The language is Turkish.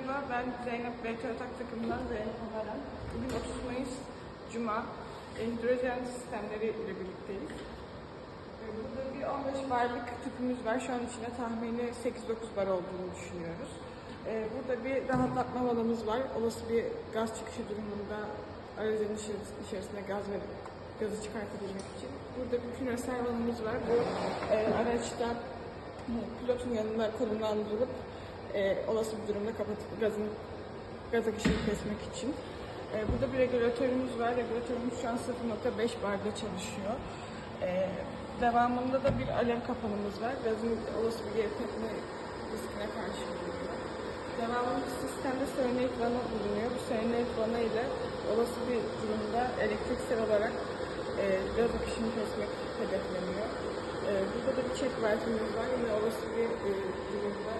Merhaba, ben Zeynep BT Atak takımından Zeynep Amaran. Bugün 30 Mayıs Cuma, hidrojen sistemleri ile birlikteyiz. Burada bir 15 barlık tüpümüz var. Şu an içine tahmini 8-9 bar olduğunu düşünüyoruz. Burada bir rahatlatma vanamız var. Olası bir gaz çıkışı durumunda aracın içerisine gazı çıkartabilmek için. Burada bir küresel vanamız var. Bu araçta pilotun yanında konumlandırılıp olası bir durumda kapatıp gaz akışını kesmek için. Burada bir regülatörümüz var. Regülatörümüz şu an 0.5 barda çalışıyor. Devamında da bir alev kapanımız var. Gazın olası bir geri tepme riskine karşı bulunuyor. Devamında sistemde solenoid vana bulunuyor. Bu solenoid vana ile olası bir durumda elektriksel olarak gaz akışını kesmek hedefleniyor. Burada da bir check valve'imiz var. Yine olası bir durumda